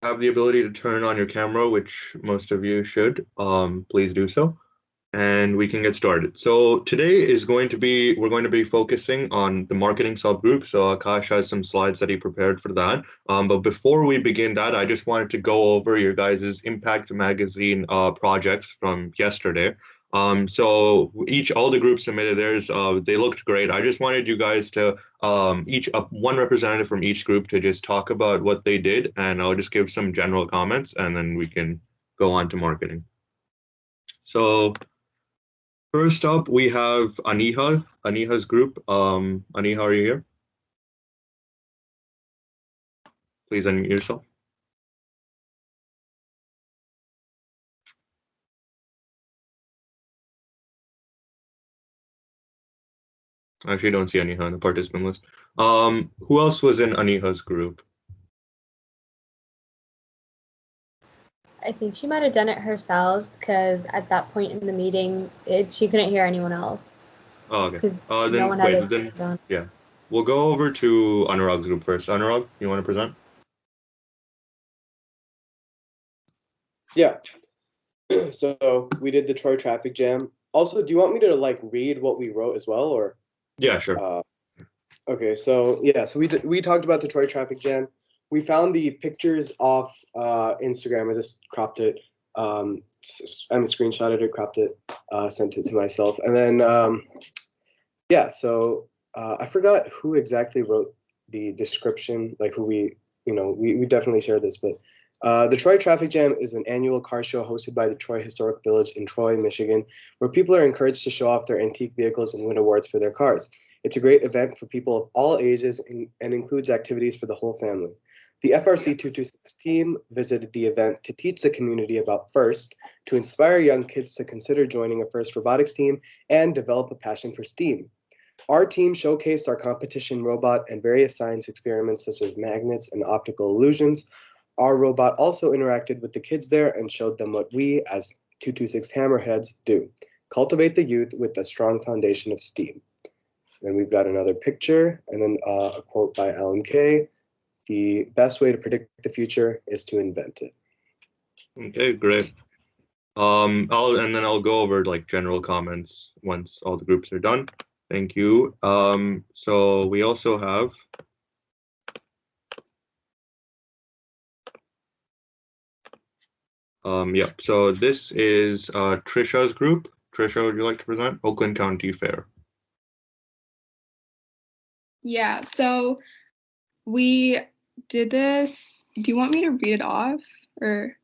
have the ability to turn on your camera, which most of you should, please do so. And we can get started. So today is we're going to be focusing on the marketing subgroup. So Akash has some slides that he prepared for that. But before we begin that, I just wanted to go over your guys' Impact Magazine projects from yesterday. So all the groups submitted theirs. They looked great. I just wanted you guys to one representative from each group to just talk about what they did, and I'll just give some general comments, and then we can go on to marketing. So first up, we have Aniha, Aniha's group. Aniha, are you here? Please unmute yourself. I actually don't see Aniha on the participant list. Who else was in Aniha's group? I think she might have done it herself because at that point in the meeting, she couldn't hear anyone else. Oh, okay. Because Then no one had their phones on. Yeah, we'll go over to Anurag's group first. Anurag, you want to present? Yeah. So we did the Troy traffic jam. Also, do you want me to like read what we wrote as well, or? Yeah, sure. Okay, so yeah, so we talked about the Troy traffic jam. We found the pictures off Instagram. I just cropped it. Screenshotted it, cropped it, sent it to myself, and then yeah. So I forgot who exactly wrote the description, like who we definitely shared this, but the Troy Traffic Jam is an annual car show hosted by the Troy Historic Village in Troy, Michigan, where people are encouraged to show off their antique vehicles and win awards for their cars. It's a great event for people of all ages and includes activities for the whole family. The FRC 226 team visited the event to teach the community about FIRST, to inspire young kids to consider joining a FIRST robotics team, and develop a passion for STEAM. Our team showcased our competition robot and various science experiments such as magnets and optical illusions. Our robot also interacted with the kids there and showed them what we, as 226 Hammerheads, do: cultivate the youth with a strong foundation of STEAM. Then we've got another picture, and then a quote by Alan Kay: "The best way to predict the future is to invent it." Okay, great. I'll go over like general comments once all the groups are done. Thank you. So we also have so this is Trisha's group. Trisha, would you like to present? Oakland County Fair. Yeah, so we did this. Do you want me to read it off or?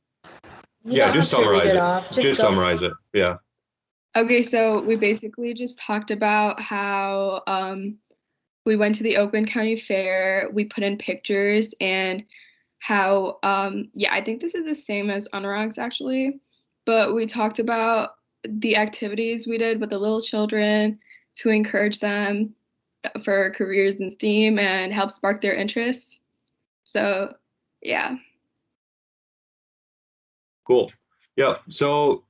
Yeah, just summarize it. Just summarize it. Yeah. Okay, so we basically just talked about how we went to the Oakland County Fair, we put in pictures, and how yeah, I think this is the same as Anurag's actually, but we talked about the activities we did with the little children to encourage them for careers in STEAM and help spark their interests. So yeah. Cool. Yeah. So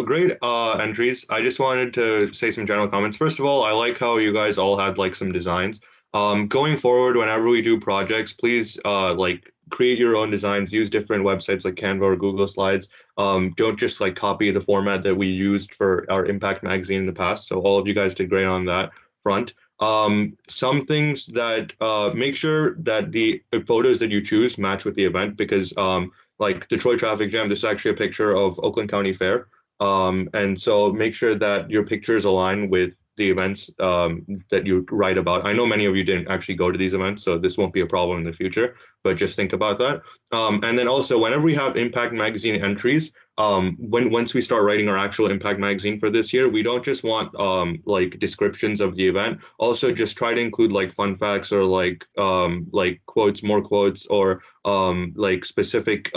great entries. I just wanted to say some general comments. First of all, I like how you guys all had like some designs. Going forward, whenever we do projects, please like create your own designs. Use different websites like Canva or Google Slides. Don't just like copy the format that we used for our Impact magazine in the past. So all of you guys did great on that front. Some things that make sure that the photos that you choose match with the event, because like the Troy Traffic Jam, this is actually a picture of Oakland County Fair. And so make sure that your pictures align with the events that you write about. I know many of you didn't actually go to these events, so this won't be a problem in the future, but just think about that. And then also, whenever we have Impact Magazine entries, once we start writing our actual Impact Magazine for this year, we don't just want like descriptions of the event. Also, just try to include like fun facts or like quotes, more quotes, or like specific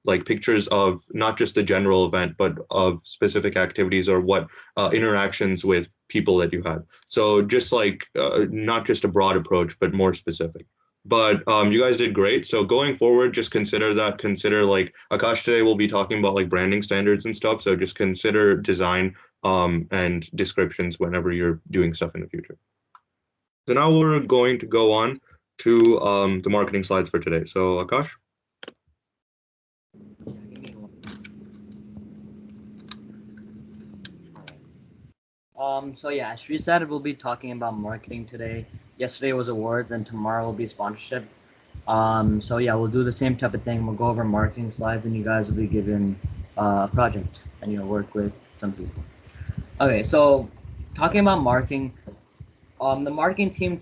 like pictures of not just the general event, but of specific activities or what interactions with people that you had. So just like not just a broad approach, but more specific. But you guys did great. So going forward, just consider that. Consider like Akash today will be talking about like branding standards and stuff. So just consider design and descriptions whenever you're doing stuff in the future. So now we're going to go on to the marketing slides for today. So Akash. So yeah, as Shri said, we'll be talking about marketing today. Yesterday was awards, and tomorrow will be sponsorship. So yeah, we'll do the same type of thing. We'll go over marketing slides, and you guys will be given a project, and work with some people. Okay, so talking about marketing, the marketing team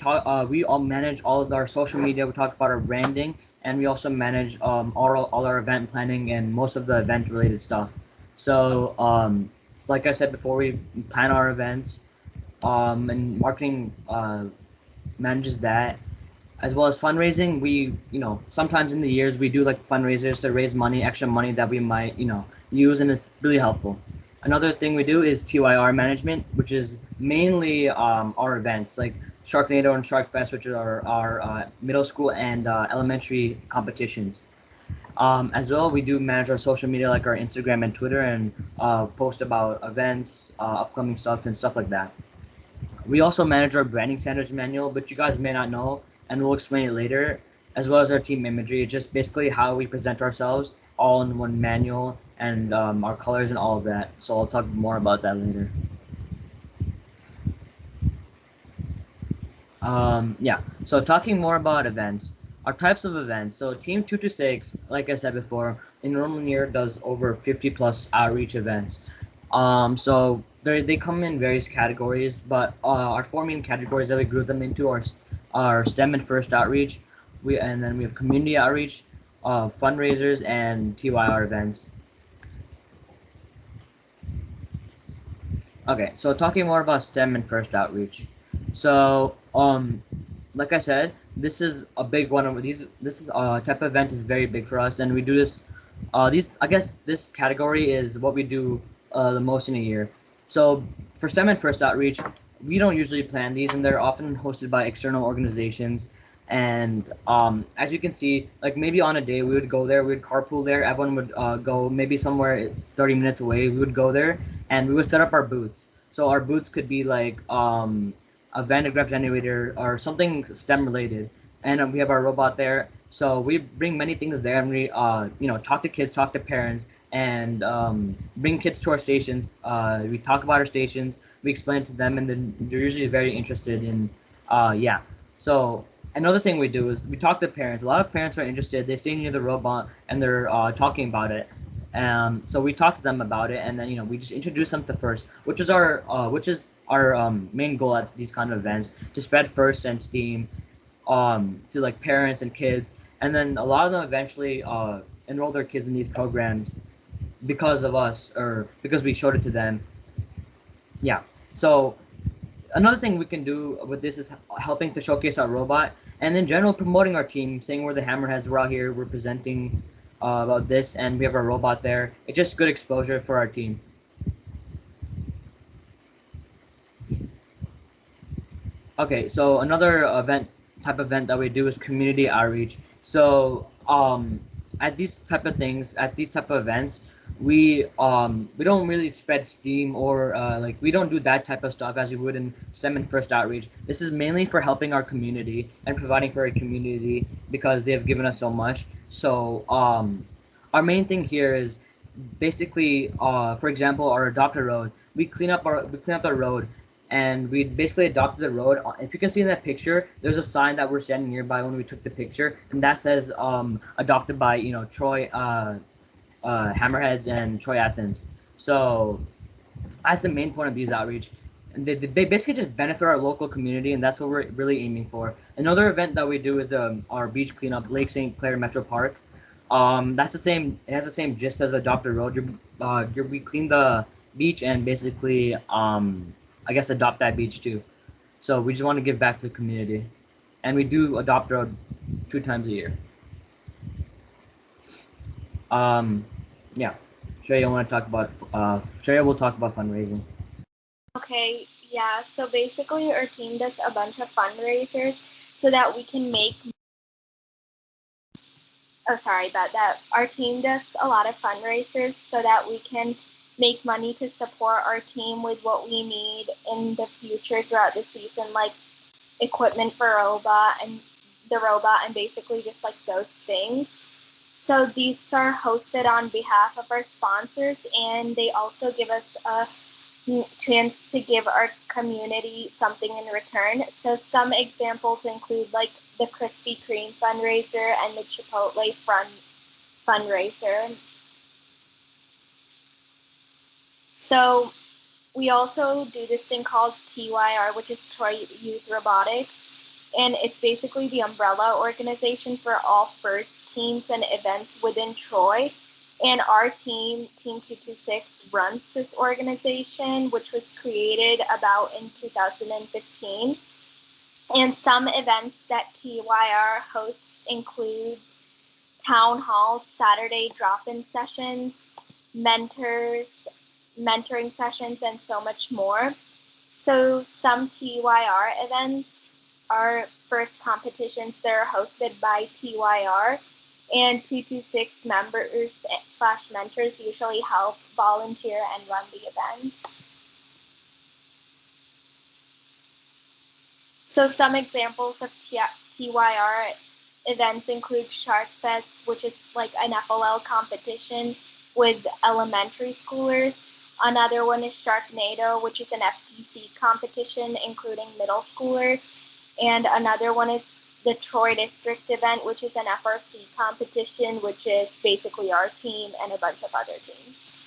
we all manage all of our social media. We talk about our branding, and we also manage all our event planning and most of the event related stuff. So like I said before, we plan our events, and marketing manages that, as well as fundraising. We, sometimes in the years we do like fundraisers to raise money, extra money that we might, use, and it's really helpful. Another thing we do is TYR management, which is mainly our events like Sharknado and Shark Fest, which are our middle school and elementary competitions. As well, we do manage our social media like our Instagram and Twitter, and post about events, upcoming stuff, and stuff like that. We also manage our branding standards manual, but you guys may not know, and we'll explain it later, as well as our team imagery. It's just basically how we present ourselves, all in one manual, and our colors and all of that. So I'll talk more about that later. Yeah, so talking more about events, our types of events. So Team 226, like I said before, in a normal year does over 50 plus outreach events. So they come in various categories, but our four main categories that we group them into are STEM and First Outreach, and then we have community outreach, fundraisers, and TYR events. Okay, so talking more about STEM and First Outreach. So like I said, this is a big one of these. This is type of event is very big for us, and we do this. I guess this category is what we do the most in a year. So for STEM and First Outreach, we don't usually plan these, and they're often hosted by external organizations. And as you can see, like maybe on a day we would go there, we would carpool there. Everyone would go maybe somewhere 30 minutes away. We would go there, and we would set up our booths. So our booths could be like a Van de Graaff generator or something STEM related, and we have our robot there. So we bring many things there, and we talk to kids, talk to parents, and bring kids to our stations. We talk about our stations, we explain to them, and then they're usually very interested in yeah. So another thing we do is we talk to parents. A lot of parents are interested. They stay near the robot, and they're talking about it. So we talk to them about it, and then we just introduce them to First, which is our main goal at these kind of events, to spread First and STEAM to like parents and kids, and then a lot of them eventually enroll their kids in these programs because of us, or because we showed it to them. Yeah. So another thing we can do with this is helping to showcase our robot, and in general promoting our team, saying we're the Hammerheads, we're out here, we're presenting about this, and we have our robot there. It's just good exposure for our team. Okay, so another type of event that we do is community outreach. So at these type of things, at these type of events, we don't really spread steam, or like we don't do that type of stuff as we would in STEM and First Outreach. This is mainly for helping our community and providing for our community, because they have given us so much. So our main thing here is basically, for example, our adopt a road. We clean up the road, and we basically adopted the road. If you can see in that picture, there's a sign that we're standing nearby when we took the picture, and that says adopted by Troy Hammerheads and Troy Athens. So that's the main point of these outreach. And they basically just benefit our local community, and that's what we're really aiming for. Another event that we do is our beach cleanup, Lake St. Clair Metro Park. That's the same. It has the same gist as Adopt a Road. We clean the beach and basically I guess adopt that beach too. So we just want to give back to the community, and we do Adopt a Road 2 times a year. Yeah, Shreya, want to talk about Shreya will talk about fundraising. Okay, yeah. So basically, our team does a bunch of fundraisers so that we can make. Oh, sorry about that. Our team does a lot of fundraisers so that we can make money to support our team with what we need in the future throughout the season, like equipment for robot and the robot, and basically just like those things. So these are hosted on behalf of our sponsors, and they also give us a chance to give our community something in return. So some examples include like the Krispy Kreme fundraiser and the Chipotle fundraiser. So we also do this thing called TYR, which is Troy Youth Robotics. And it's basically the umbrella organization for all FIRST teams and events within Troy. And our team, Team 226, runs this organization, which was created about in 2015. And some events that TYR hosts include town halls, Saturday drop-in sessions, mentoring sessions, and so much more. So some TYR events are FIRST competitions that are hosted by TYR, and 226 members / mentors usually help volunteer and run the event. So some examples of TYR events include Shark Fest, which is like an FLL competition with elementary schoolers. Another one is Sharknado, which is an FTC competition including middle schoolers. And another one is the Troy District event, which is an FRC competition, which is basically our team and a bunch of other teams.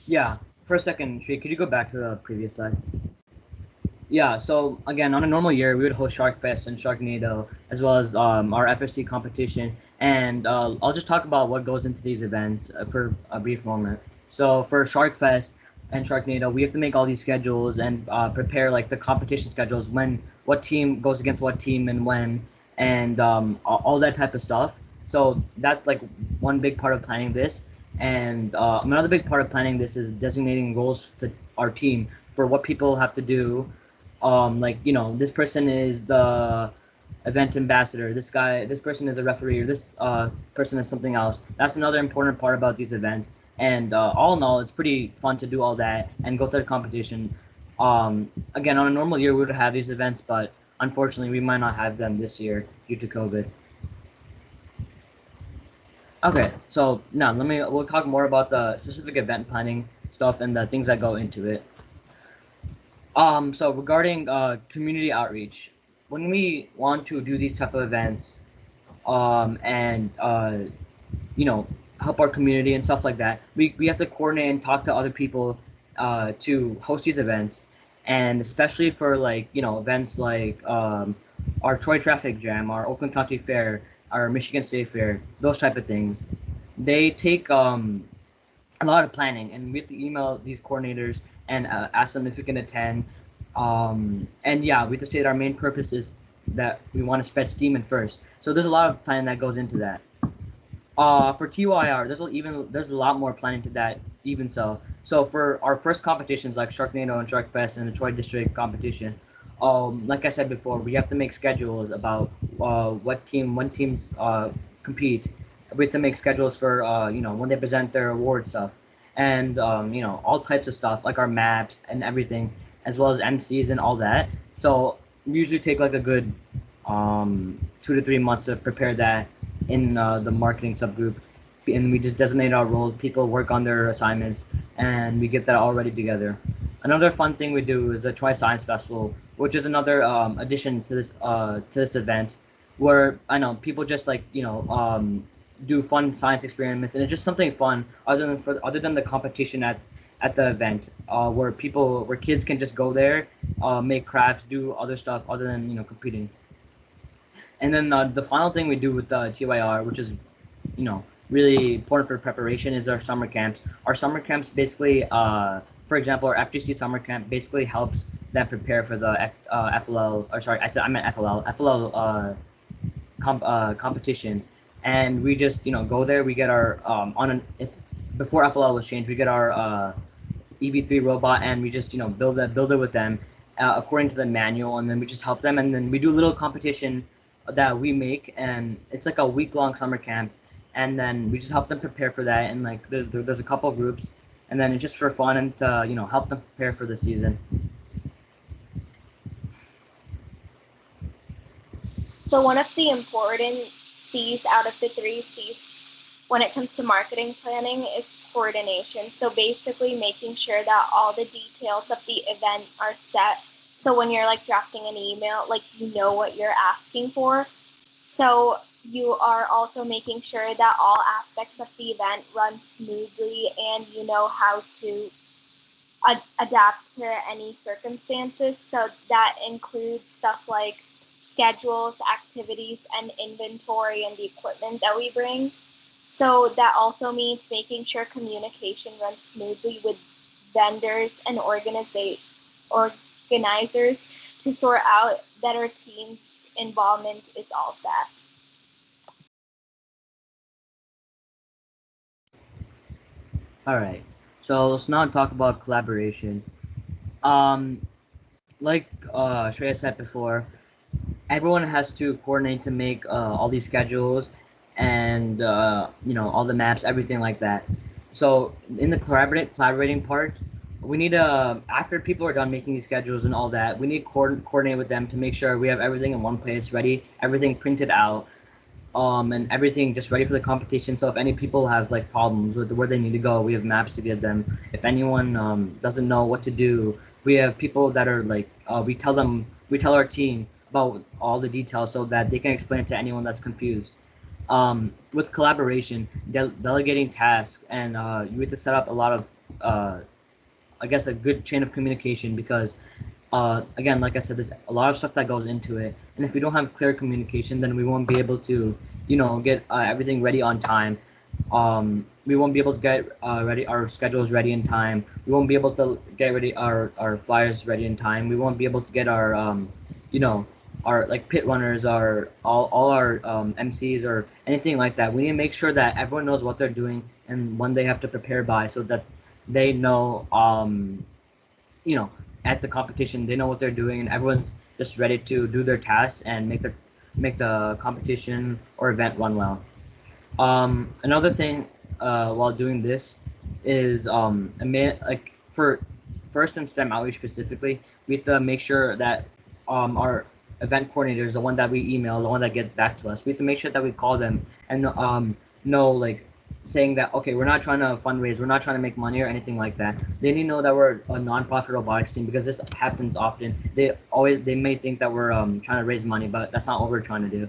Yeah, for a second, Shree, could you go back to the previous slide? Yeah, so again, on a normal year, we would host Shark Fest and Sharknado, as well as our FSC competition. And I'll just talk about what goes into these events for a brief moment. So for Shark Fest and Sharknado, we have to make all these schedules and prepare like the competition schedules, what team goes against what team and when, and all that type of stuff. So that's like one big part of planning this. And another big part of planning this is designating roles to our team for what people have to do. Like, you know, this person is the event ambassador, this person is a referee, or this person is something else. That's another important part about these events. And all in all, it's pretty fun to do all that and go to the competition. Again, on a normal year, we would have these events, but unfortunately, we might not have them this year due to COVID. Okay, so now we'll talk more about the specific event planning stuff and the things that go into it. So regarding community outreach, when we want to do these type of events, and you know, help our community and stuff like that, we have to coordinate and talk to other people to host these events, and especially for like, you know, events like our Troy Traffic Jam, our Oakland County Fair, our Michigan State Fair, those type of things. They take a lot of planning, and we have to email these coordinators and ask them if we can attend. And yeah, we have to say that our main purpose is that we want to spread steam in FIRST. So there's a lot of planning that goes into that. For TYR, there's a lot more planning to that, even so. So for our first competitions like Sharknado and Shark Fest and the Troy District competition, like I said before, we have to make schedules about when teams compete. We have to make schedules for you know, when they present their award stuff, and you know, all types of stuff like our maps and everything, as well as MCs and all that. So we usually take like a good 2 to 3 months to prepare that in the marketing subgroup, and we just designate our roles. People work on their assignments, and we get that all ready together. Another fun thing we do is the Troy Science Festival, which is another addition to this event, where I know people just like, you know, do fun science experiments, and it's just something fun other than the competition at the event, where kids can just go there, make crafts, do other stuff other than, you know, competing. And then the final thing we do with the TYR, which is, you know, really important for preparation, is our summer camps. Our summer camps basically, for example, our FGC summer camp basically helps them prepare for the FLL, or sorry, I meant FLL competition. And we just, you know, go there. We get our before FLL was changed, we get our EV3 robot, and we just, you know, build it with them according to the manual, and then we just help them, and then we do a little competition that we make, and it's like a week-long summer camp, and then we just help them prepare for that, and like there's a couple groups, and then it's just for fun and to, you know, help them prepare for the season. So one of the important C's out of the 3 C's when it comes to marketing planning is coordination. So basically making sure that all the details of the event are set. So when you're like drafting an email, like you know what you're asking for. So you are also making sure that all aspects of the event run smoothly and you know how to adapt to any circumstances. So that includes stuff like schedules, activities, and inventory and the equipment that we bring. So that also means making sure communication runs smoothly with vendors and organizers to sort out that our team's involvement is all set. All right. So let's now talk about collaboration. Like Shreya said before, everyone has to coordinate to make all these schedules and all the maps, everything like that. So in the collaborating part, we need to, after people are done making these schedules and all that, we need to coordinate with them to make sure we have everything in one place ready, everything printed out, and everything just ready for the competition. So if any people have like problems with where they need to go, we have maps to give them. If anyone doesn't know what to do, we have people that are like we tell our team about all the details so that they can explain it to anyone that's confused. With collaboration, delegating tasks, and you have to set up a lot of I guess a good chain of communication, because again, like I said, there's a lot of stuff that goes into it, and if we don't have clear communication, then we won't be able to, get everything ready on time. We won't be able to get ready our schedules ready in time. We won't be able to get ready our flyers ready in time. We won't be able to get our you know, our like pit runners, our all our MCs or anything like that. We need to make sure that everyone knows what they're doing and when they have to prepare by, so that they know you know, at the competition, they know what they're doing, and everyone's just ready to do their tasks and make the competition or event run well. Another thing while doing this is like for first and STEM outreach specifically, we have to make sure that our event coordinator is the one that we email, the one that gets back to us. We have to make sure that we call them and know, like, saying that, okay, we're not trying to fundraise, we're not trying to make money or anything like that. They need to know that we're a non-profit robotics team, because this happens often. They may think that we're trying to raise money, but that's not what we're trying to do.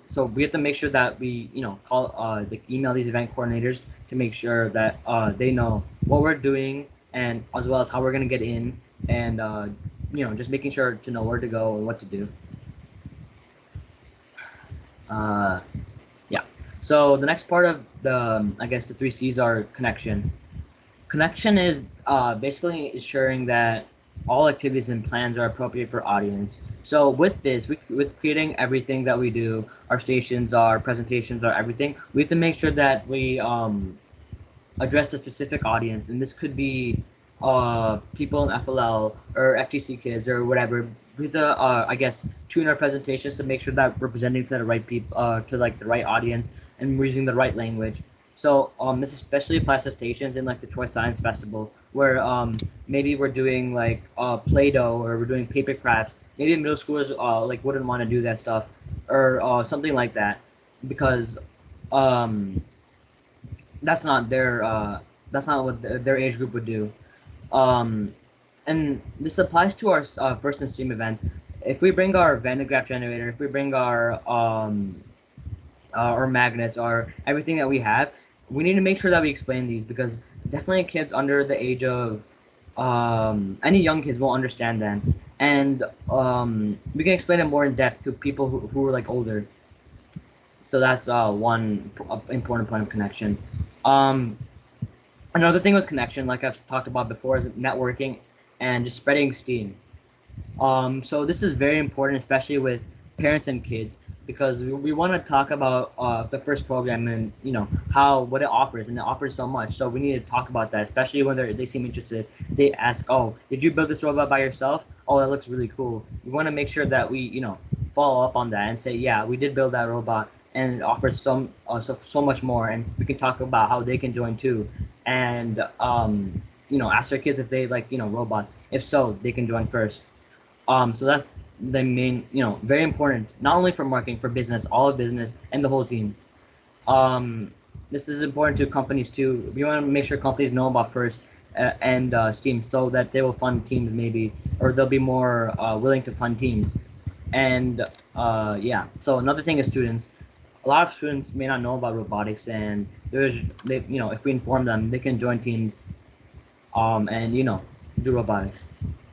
So we have to make sure that we, call, email these event coordinators to make sure that they know what we're doing, and as well as how we're gonna get in, and just making sure to know where to go and what to do. Yeah. So the next part of the, I guess the 3 C's are connection. Connection is basically ensuring that all activities and plans are appropriate for audience. So with this, with creating everything that we do, our stations, our presentations, our everything, we have to make sure that we address a specific audience, and this could be people in FLL or FTC kids or whatever. We have to, I guess, tune our presentations to make sure that we're presenting to the right people, to like the right audience, and we're using the right language. So this especially applies to stations in like the Troy Science Festival, where maybe we're doing like Play-Doh, or we're doing paper crafts. Maybe middle schoolers like wouldn't want to do that stuff, or something like that, because that's not that's not what their age group would do. Um, and this applies to our first and stream events. If we bring our Van de Graaff generator, if we bring our magnets, or everything that we have, we need to make sure that we explain these, because definitely kids under the age of any young kids won't understand them, and we can explain it more in depth to people who are like older. So that's one important point of connection. Another thing with connection, like I've talked about before, is networking and just spreading steam. So this is very important, especially with parents and kids, because we want to talk about the first program, and what it offers, and it offers so much. So we need to talk about that, especially when they seem interested. They ask, "Oh, did you build this robot by yourself? Oh, that looks really cool." We want to make sure that we follow up on that and say, "Yeah, we did build that robot, and it offers so much more." And we can talk about how they can join too, and ask their kids if they like robots. If so, they can join first. So the main, very important, not only for marketing, for business, all of business, and the whole team. This is important to companies too. We want to make sure companies know about First and Steam, so that they will fund teams maybe, or they'll be more willing to fund teams. And yeah, so another thing is students. A lot of students may not know about robotics, and if we inform them, they can join teams, and do robotics.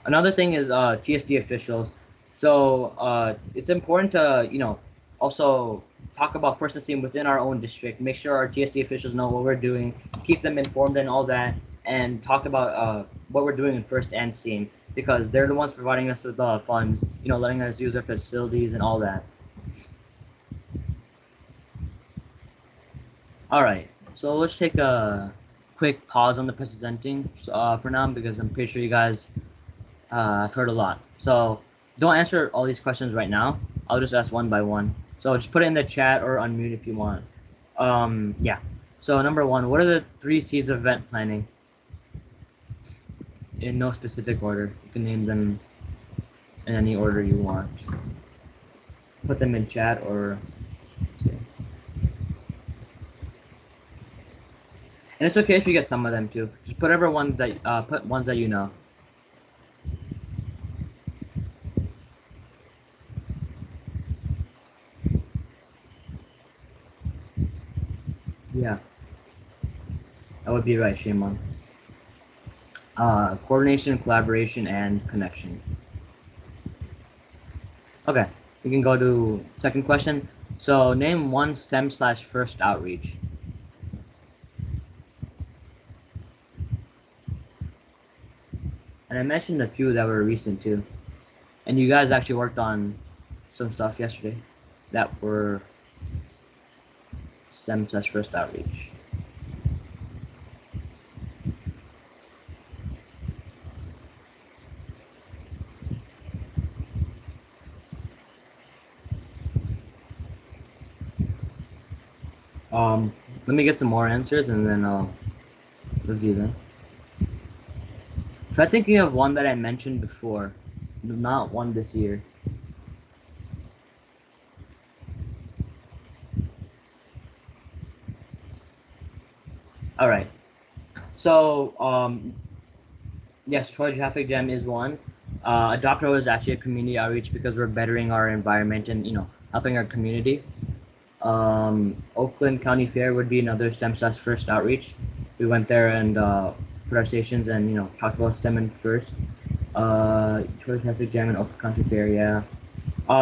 Another thing is TSD officials. So it's important to also talk about First Esteem within our own district. Make sure our TSD officials know what we're doing, keep them informed and all that, and talk about what we're doing in First and Steam, because they're the ones providing us with funds, letting us use their facilities and all that. All right, so let's take a quick pause on the presenting for now, because I'm pretty sure you guys have heard a lot. So don't answer all these questions right now. I'll just ask one by one. So just put it in the chat or unmute if you want. Yeah. So number one, what are the 3 C's of event planning? In no specific order. You can name them in any order you want. Put them in chat or say. And it's okay if you get some of them too. Just put whatever ones that put ones that you know. Yeah, that would be right, Shimon. Coordination, collaboration, and connection. Okay, we can go to second question. So name one STEM/first outreach. And I mentioned a few that were recent too. And you guys actually worked on some stuff yesterday that were STEM/first outreach. Let me get some more answers and then I'll review them. Try thinking of one that I mentioned before, not one this year. All right. So yes, Troy Traffic Jam is one. Adopro is actually a community outreach because we're bettering our environment and helping our community. Oakland County Fair would be another STEM/first outreach. We went there and put our stations and talked about STEM and First. Troy Traffic Jam and Oakland County Fair, yeah.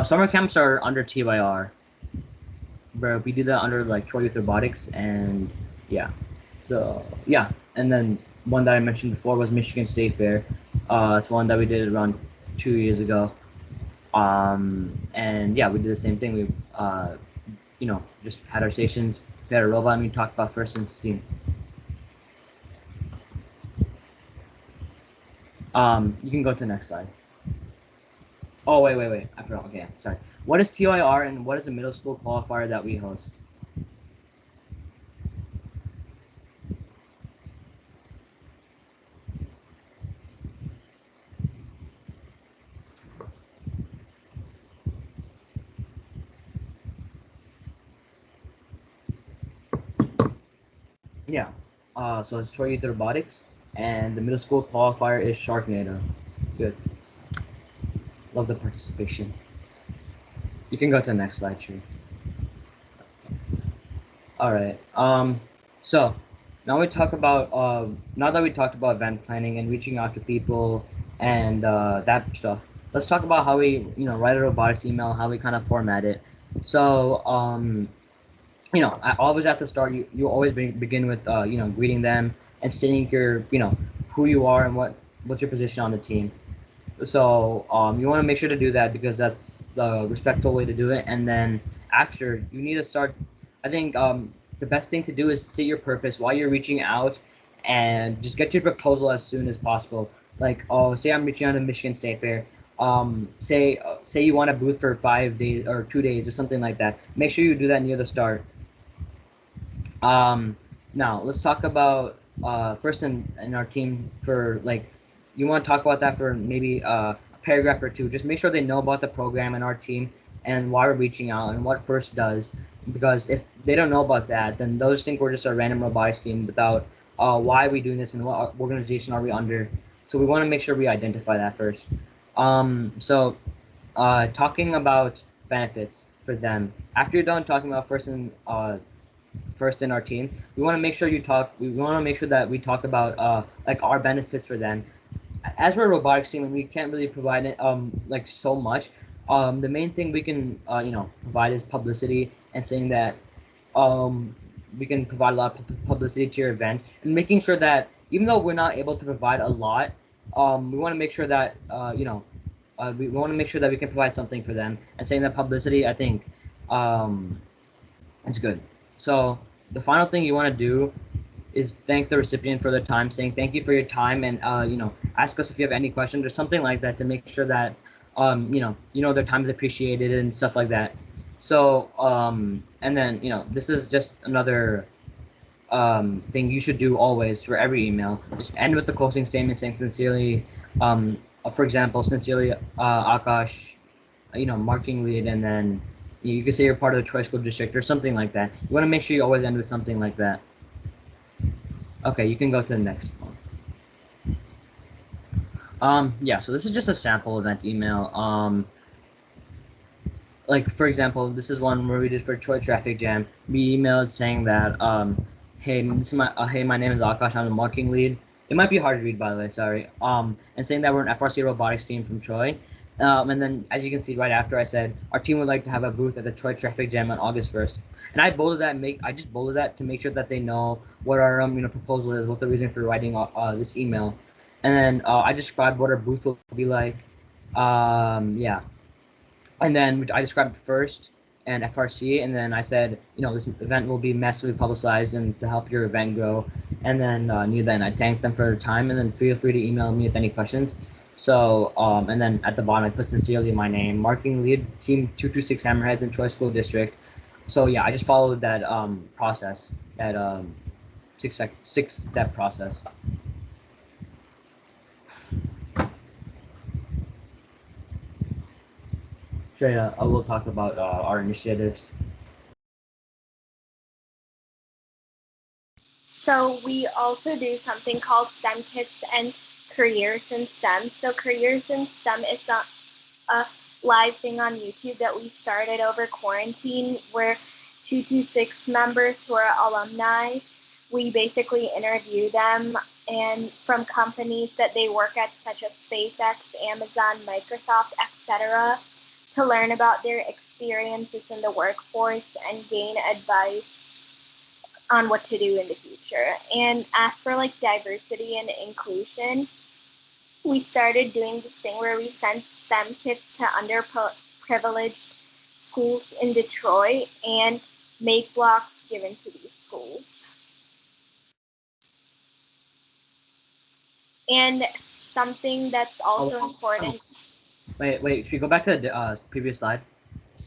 Summer camps are under TYR, but we do that under like Troy Youth Robotics, and yeah. So yeah, and then one that I mentioned before was Michigan State Fair. It's one that we did around 2 years ago. And yeah, we did the same thing. We just had our stations, we had a robot, and we talked about First and Steam. You can go to the next slide. Oh, wait. I forgot. Okay, sorry. What is TYR and what is the middle school qualifier that we host? Yeah. So it's Troy Youth Robotics, and the middle school qualifier is Sharknado. Good. Love the participation. You can go to the next slide, Sri. All right. So now we talk about now that we talked about event planning and reaching out to people and that stuff. Let's talk about how we write a robotics email, how we kind of format it. So I always at the start you always begin with greeting them and stating your who you are and what's your position on the team. So you want to make sure to do that because that's the respectful way to do it. And then after, you need to start. I think the best thing to do is state your purpose while you're reaching out, and just get your proposal as soon as possible. Like, say I'm reaching out to Michigan State Fair. Say you want a booth for 5 days or 2 days or something like that. Make sure you do that near the start. Now let's talk about first in our team for like. You want to talk about that for maybe a paragraph or two. Just make sure they know about the program and our team and why we're reaching out and what FIRST does. Because if they don't know about that, then they'll just think we're just a random robotics team without why are we doing this and what organization are we under. So we want to make sure we identify that first. So talking about benefits for them. After you're done talking about first in our team, we want to make sure that we talk about like our benefits for them. As we're a robotics team and we can't really provide it like so much, the main thing we can provide is publicity and saying that we can provide a lot of publicity to your event and making sure that even though we're not able to provide a lot, we want to make sure that we want to make sure that we can provide something for them, and saying that publicity, I think, it's good. So the final thing you want to do is thank the recipient for their time, saying thank you for your time, and ask us if you have any questions or something like that to make sure that their time is appreciated and stuff like that. So and then this is just another thing you should do always for every email. Just end with the closing statement saying sincerely, for example, sincerely Akash, marketing lead, and then you can say you're part of the Troy School District or something like that. You want to make sure you always end with something like that. Okay, you can go to the next one. Yeah, so this is just a sample event email. Like for example, this is one where we did for Troy Traffic Jam. We emailed saying that, hey, my name is Akash. I'm the marketing lead. It might be hard to read, by the way. Sorry. And saying that we're an FRC robotics team from Troy. And then, as you can see, right after I said our team would like to have a booth at the Troy Traffic Jam on August 1st. And I just bolded that to make sure that they know what our proposal is, what the reason for writing this email. And then I described what our booth will be like. Yeah. And then I described FIRST and FRC, and then I said, this event will be massively publicized and to help your event grow. And then I thanked them for their time, and then feel free to email me with any questions. So, and then at the bottom, I put sincerely my name, marketing lead, team 226 Hammerheads in Troy School District. So yeah, I just followed that process, that 6-step process. Shreya, I will talk about our initiatives. So we also do something called STEM Kits and Careers in STEM. So Careers in STEM is a live thing on YouTube that we started over quarantine, where 226 members who are alumni, we basically interview them and from companies that they work at, such as SpaceX, Amazon, Microsoft, etc., to learn about their experiences in the workforce and gain advice on what to do in the future. And as for like diversity and inclusion, we started doing this thing where we sent STEM kits to underprivileged schools in Detroit and make blocks given to these schools. And something that's also important. Wait, should we go back to the previous slide?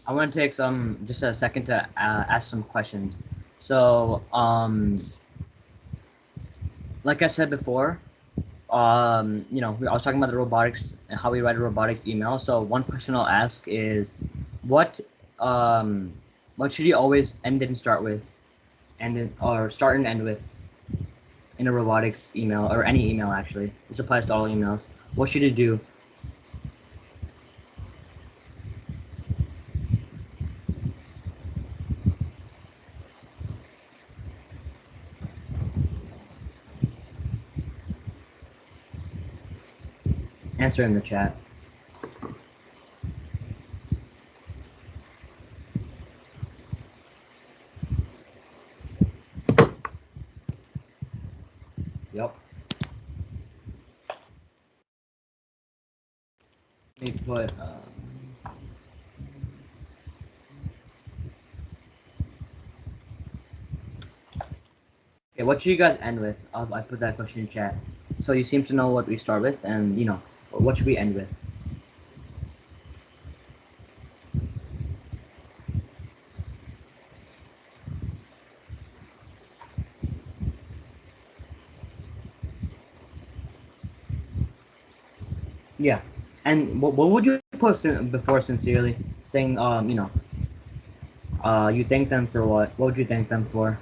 I want to take just a second to ask some questions. So, like I said before, I was talking about the robotics and how we write a robotics email. So one question I'll ask is, what should you always end and start with, or start and end with, in a robotics email or any email actually? This applies to all emails. What should you do? Answer in the chat. Yep. Let me put. Okay, what should you guys end with? I put that question in chat. So you seem to know what we start with, and what should we end with? Yeah. And what would you put before sincerely? Saying, you thank them for what? What would you thank them for?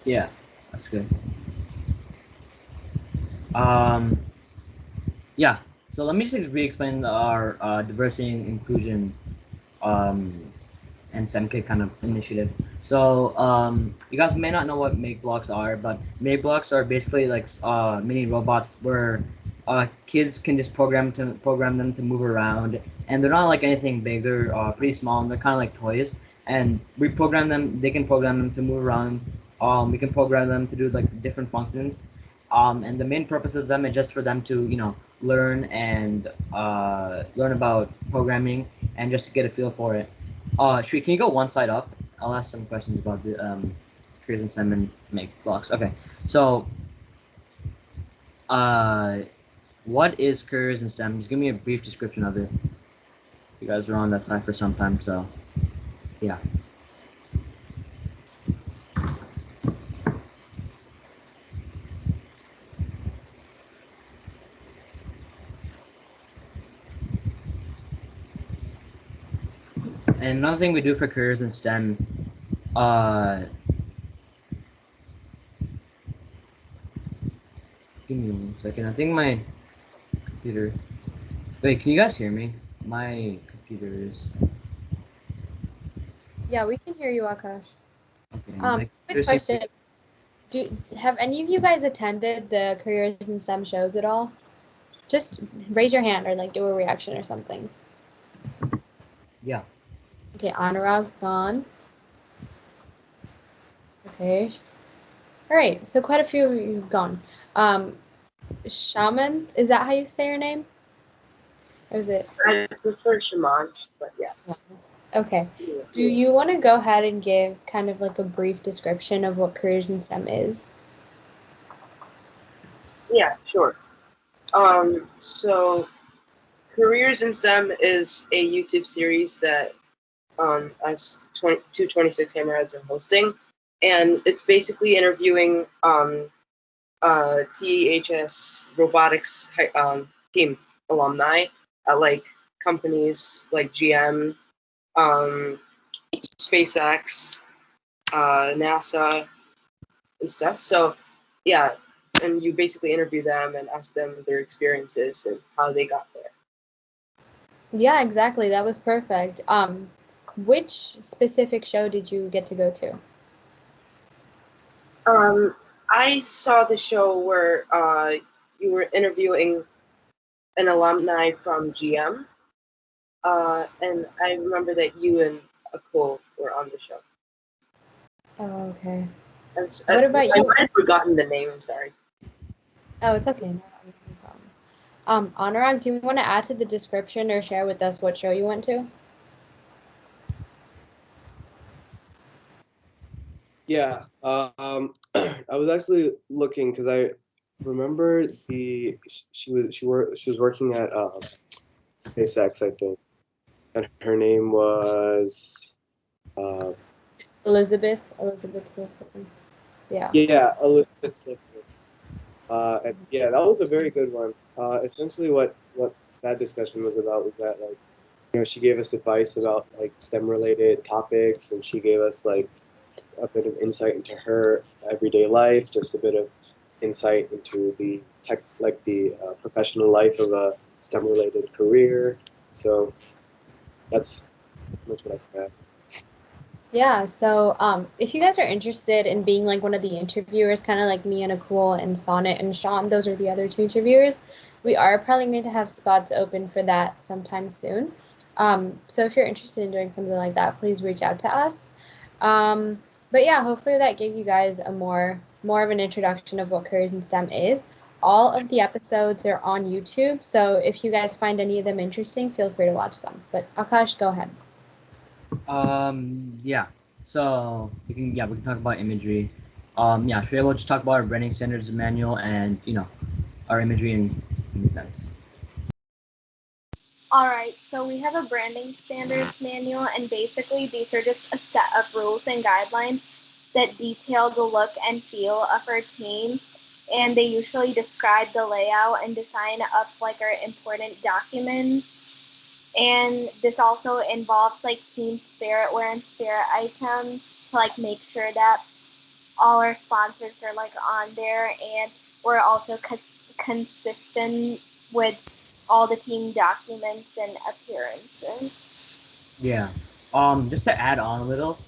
Yeah, that's good. Yeah. So let me just re-explain our diversity and inclusion um, and SEMKit kind of initiative. So you guys may not know what make blocks are, but make blocks are basically like mini robots where kids can just program them to move around, and they're not like anything big. They're pretty small, and they're kind of like toys. And we program them. They can program them to move around. We can program them to do like different functions. And the main purpose of them is just for them to learn and learn about programming and just to get a feel for it. Shri, can you go one side up? I'll ask some questions about the careers and STEM and make blocks. Okay, so what is careers in STEM? Just give me a brief description of it. You guys are on that side for some time, so yeah. And another thing we do for careers in STEM, give me 1 second. I think my computer. Wait, can you guys hear me? My computer is. Yeah, we can hear you, Akash. Okay, my Quick question. Have any of you guys attended the Careers in STEM shows at all? Just raise your hand or like do a reaction or something. Yeah. Okay, Anurag's gone. Okay. All right, so quite a few of you have gone. Shaman, is that how you say your name? Or is it? I prefer Shaman, but yeah. Okay. Do you want to go ahead and give kind of like a brief description of what Careers in STEM is? Yeah, sure. So Careers in STEM is a YouTube series that us 226 Hammerheads are hosting, and it's basically interviewing THS Robotics team alumni at like companies like GM, SpaceX, NASA, and stuff. So yeah, and you basically interview them and ask them their experiences and how they got there. Yeah, exactly. That was perfect. Which specific show did you get to go to? I saw the show where you were interviewing an alumni from GM, and I remember that you and Akul were on the show. Oh, okay. What about you? I might have forgotten the name. I'm sorry. Oh, it's okay. No problem. Anurag, do you want to add to the description or share with us what show you went to? Yeah, I was actually looking because I remember she was working at SpaceX, I think, and her name was Elizabeth Sifrin. Yeah. Yeah, Elizabeth Sifrin. And yeah, that was a very good one. Essentially, what that discussion was about was that, like, she gave us advice about like STEM related topics, and she gave us like a bit of insight into her everyday life, just a bit of insight into the professional life of a STEM related career. So that's much what I have. Yeah, so if you guys are interested in being like one of the interviewers, kind of like me and Akul and Sonnet and Sean, those are the other two interviewers, we are probably going to have spots open for that sometime soon. So if you're interested in doing something like that, please reach out to us. But yeah, hopefully that gave you guys a more of an introduction of what Careers in STEM is. All of the episodes are on YouTube, so if you guys find any of them interesting, feel free to watch them. But Akash, go ahead. Yeah. So we can talk about imagery. Yeah, should we just talk about our branding standards manual and our imagery in a sense. All right, so we have a branding standards manual, and basically these are just a set of rules and guidelines that detail the look and feel of our team, and they usually describe the layout and design of like our important documents. And this also involves like team spirit wear and spirit items to like make sure that all our sponsors are like on there, and we're also consistent with all the team documents and appearances. Yeah. Just to add on a little,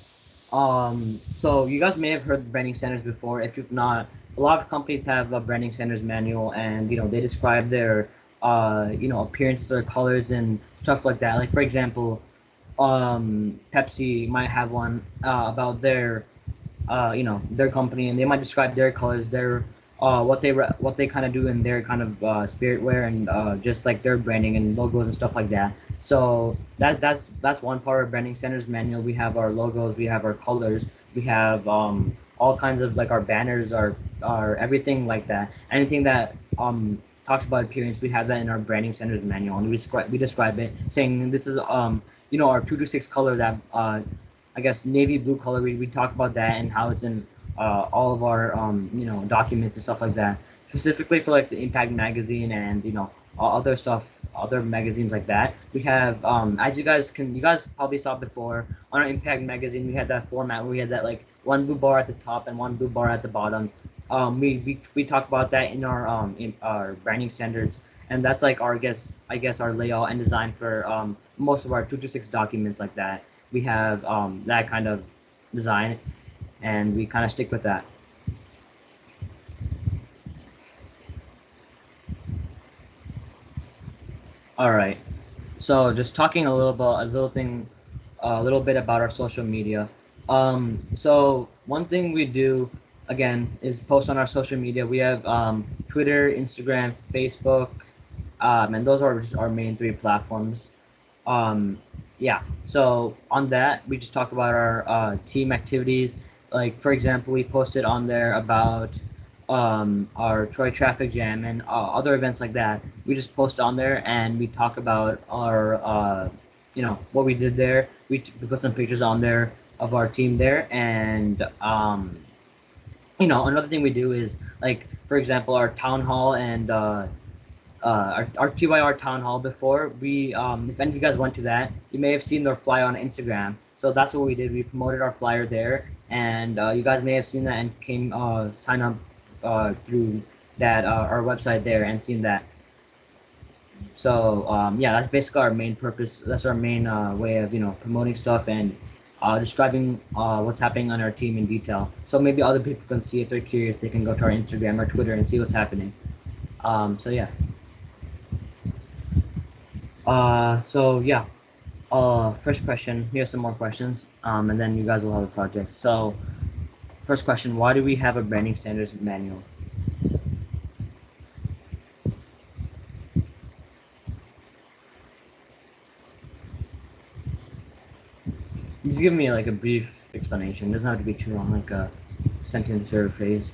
so you guys may have heard branding standards before. If you've not, a lot of companies have a branding standards manual, and they describe their appearances or colors and stuff like that. Like for example, Pepsi might have one about their company, and they might describe their colors, their what they kind of do in their kind of spirit wear, and just like their branding and logos and stuff like that. So that's one part of branding standards manual. We have our logos, we have our colors, we have all kinds of like our banners, our everything like that. Anything that talks about appearance, we have that in our branding standards manual, and we describe it, saying this is our 226 color that I guess navy blue color. We talk about that and how it's in all of our documents and stuff like that. Specifically for like the Impact magazine and other stuff, other magazines like that. We have as you guys probably saw before on our Impact magazine. We had that format where we had that like one blue bar at the top and one blue bar at the bottom. We talk about that in our branding standards, and that's like our I guess our layout and design for most of our 226 documents like that. We have that kind of design, and we kind of stick with that. All right. So just talking a little bit about our social media. So one thing we do again is post on our social media. We have Twitter, Instagram, Facebook, and those are just our main three platforms. um yeah, so on that we just talk about our team activities. Like for example, we posted on there about our Troy traffic jam and other events like that. We just post on there and we talk about our what we did there. We put some pictures on there of our team there, and another thing we do is, like for example, our town hall and our TYR town hall before. If any of you guys went to that, you may have seen their flyer on Instagram. So that's what we did. We promoted our flyer there, and you guys may have seen that and came sign up through that our website there and seen that. So yeah, that's basically our main purpose. That's our main way of promoting stuff and describing what's happening on our team in detail. So maybe other people can see if they're curious. They can go to our Instagram or Twitter and see what's happening. So yeah. So yeah. First question. Here's some more questions. And then you guys will have a project. So, first question: why do we have a branding standards manual? Just give me like a brief explanation. It doesn't have to be too long, like a sentence or a phrase.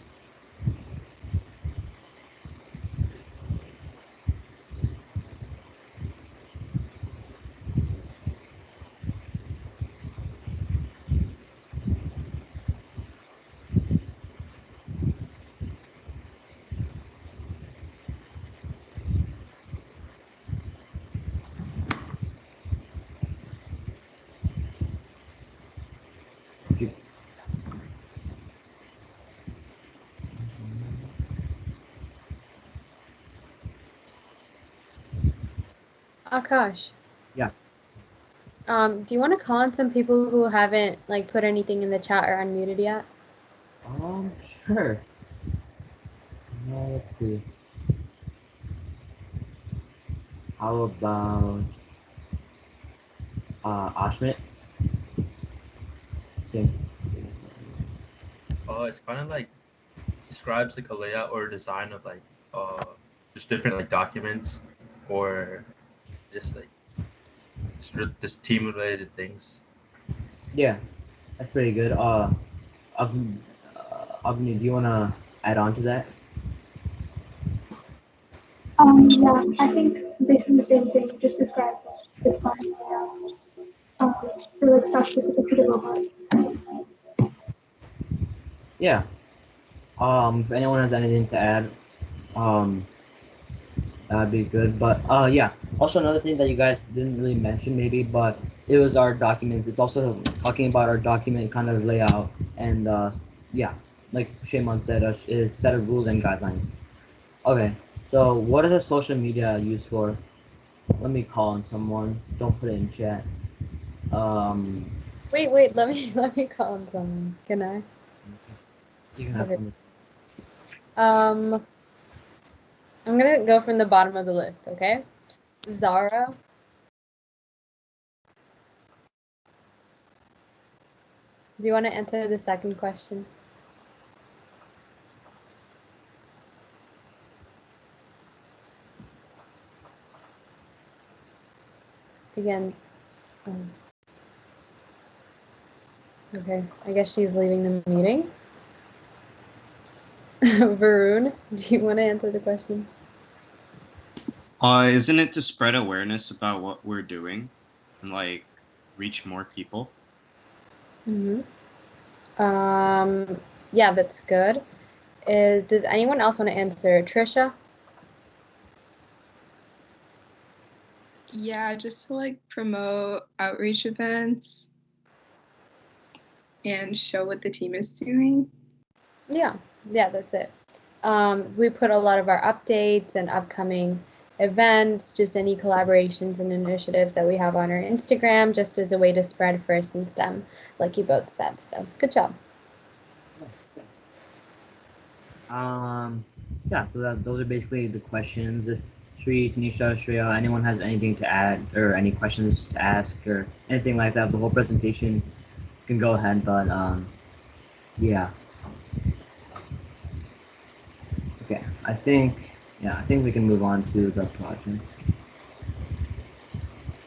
If you, Akash, yeah. do you want to call on some people who haven't like put anything in the chat or unmuted yet? Sure. Let's see. How about Ashmit? Okay. It's kind of like describes like a layout or design of like just different like documents or just like just team related things. Yeah, that's pretty good. Avni, do you wanna add on to that? Yeah, I think basically the same thing. Just describe the design layout for like stuff specific to the robot. Yeah. If anyone has anything to add, um, that'd be good. But yeah. Also another thing that you guys didn't really mention maybe, but it was our documents. It's also talking about our document kind of layout and yeah, like Shayman said, is set of rules and guidelines. Okay. So what is a social media used for? Let me call on someone. Don't put it in chat. Wait, let me call on someone. Can I? You can have Okay. fun. I'm gonna go from the bottom of the list, okay? Zara. Do you want to answer the second question? Again. Okay, I guess she's leaving the meeting. Varun, do you want to answer the question? Isn't it to spread awareness about what we're doing and like reach more people? Mm-hmm. Yeah, that's good. Does anyone else want to answer? Trisha? Yeah, just to like promote outreach events and show what the team is doing. Yeah, that's it. We put a lot of our updates and upcoming events, just any collaborations and initiatives that we have on our Instagram, just as a way to spread first and STEM, like you both said. So good job. Yeah, so those are basically the questions. If Sri, Tanisha, Shreya, anyone has anything to add or any questions to ask or anything like that, the whole presentation, you can go ahead, but yeah. Okay, I think we can move on to the project.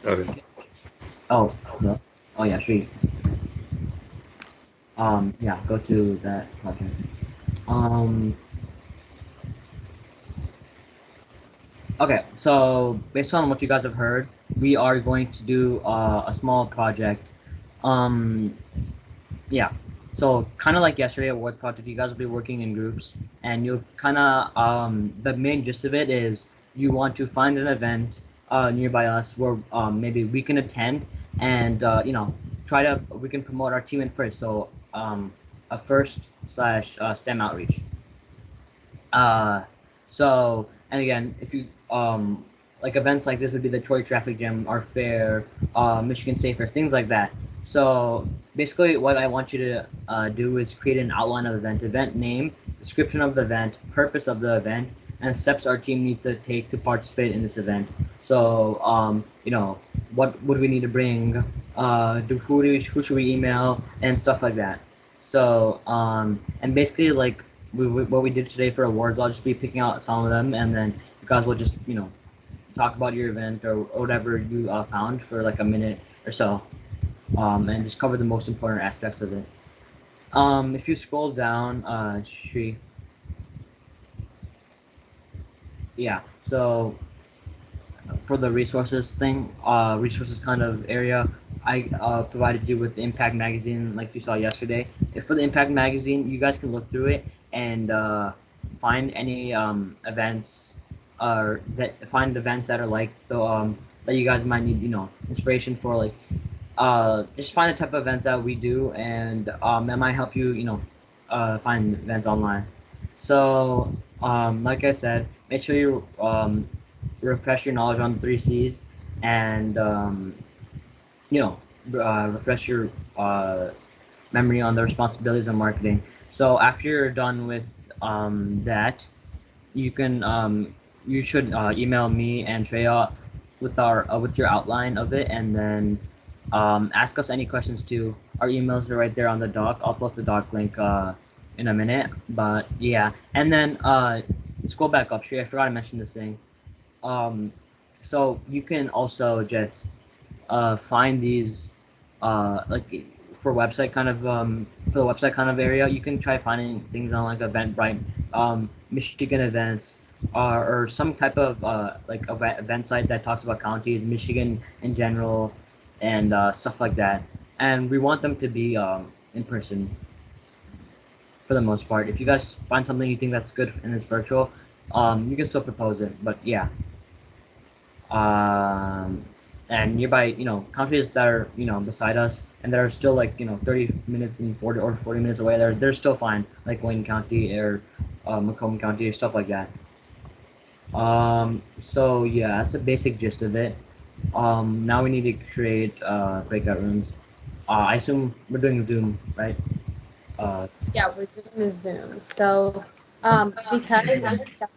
Okay. Oh, no. Oh yeah, Sri. Yeah, go to that project. Okay, so based on what you guys have heard, we are going to do a small project. Yeah, so kind of like yesterday at work project, you guys will be working in groups, and you'll kind of the main gist of it is you want to find an event nearby us where maybe we can attend, and we can promote our team in first. So a first slash STEM outreach. Uh, so, and again, if you like events like this would be the Troy Traffic Jam, our fair, Michigan State Fair, things like that. So basically, what I want you to do is create an outline of the event name, description of the event, purpose of the event, and steps our team needs to take to participate in this event. So, what would we need to bring? Who should we email and stuff like that. So, and basically like what we did today for awards, I'll just be picking out some of them, and then you guys will just talk about your event or whatever you found for like a minute or so, and just cover the most important aspects of it. If you scroll down, Shri, yeah. So for the resources thing, resources kind of area, I provided you with the Impact Magazine, like you saw yesterday. For the Impact Magazine, you guys can look through it and find any events, find events that are like the that you guys might need, inspiration for. Like, just find the type of events that we do, and that might help you, find events online. So, like I said, make sure you refresh your knowledge on the three C's, and refresh your memory on the responsibilities of marketing. So after you're done with that, you should email me and Treya with your outline of it, and then ask us any questions too. Our emails are right there on the doc. I'll post the doc link in a minute. But yeah, and then scroll back up, Shreya. I forgot to mention this thing. So you can also just find these like for the website kind of area. You can try finding things on like Eventbrite, Michigan events, or some type of like event site that talks about counties, Michigan in general, and stuff like that. And we want them to be in person for the most part. If you guys find something you think that's good and it's virtual, you can still propose it. But yeah, and nearby, countries that are beside us and that are still like 30 minutes and 40 minutes away, they're still fine, like Wayne County or Macomb County or stuff like that. So yeah, that's the basic gist of it. Now we need to create breakout rooms. I assume we're doing Zoom, right? Yeah, we're doing the Zoom. So because it got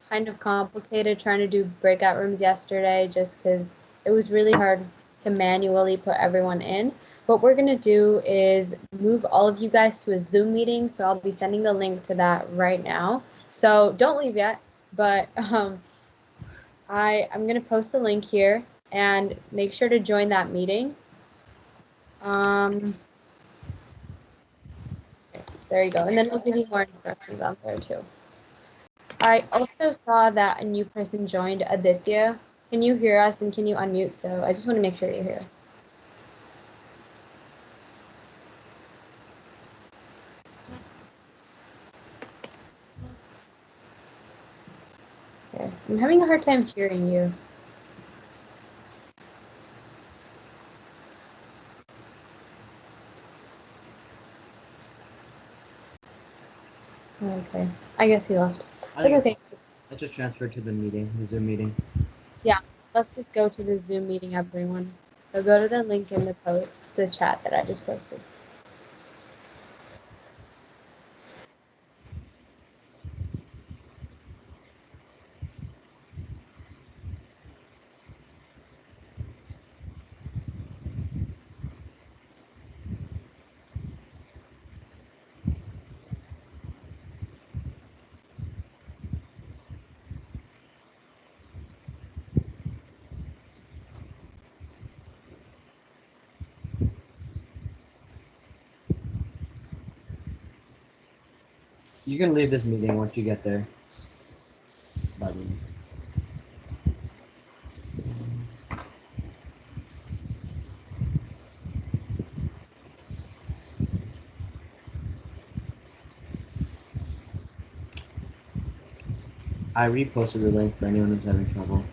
kind of complicated trying to do breakout rooms yesterday, just because it was really hard to manually put everyone in. What we're going to do is move all of you guys to a Zoom meeting. So I'll be sending the link to that right now. So don't leave yet, but I'm going to post the link here and make sure to join that meeting. There you go. And then we'll give you more instructions on there too. I also saw that a new person joined, Aditya. Can you hear us and can you unmute? So I just want to make sure you're here. Okay. I'm having a hard time hearing you. Okay. I guess he left. That's okay. I just transferred to the meeting, the Zoom meeting. Yeah, let's just go to the Zoom meeting, everyone. So go to the link in the post, the chat that I just posted. You can leave this meeting once you get there. Bye. I reposted the link for anyone who's having trouble.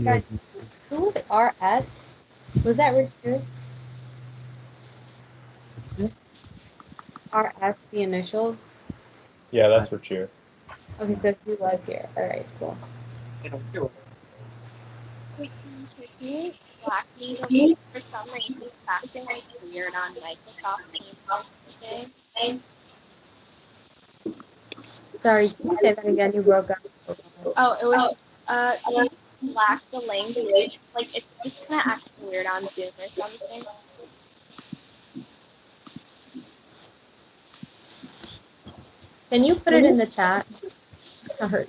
Guys, who was RS? Was that Richard? RS, the initials? Yeah, that's what you. Okay, so he was here. All right, cool. Wait, can you black me the link? For some reason, it's acting like weird on Microsoft Teams or something. Sorry, can you say that again? You broke up. Oh, it was, can you black the link? Like, it's just kind of acting weird on Zoom or something. Can you put it in the chat? Sorry.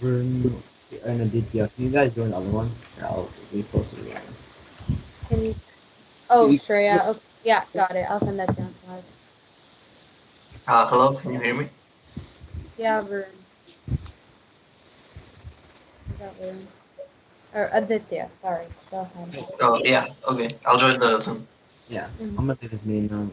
Room and Aditya. Can you guys join the other one? Here, I'll repost it again. Can you? Oh, sure, yeah. Okay. Yeah, got it. I'll send that to you on Slack. Hello, can you hear me? Yeah, Varun. Is that Varun? Or Aditya, sorry. Go ahead. Oh, yeah, okay. I'll join the Zoom. Yeah, I'm gonna do this meeting now.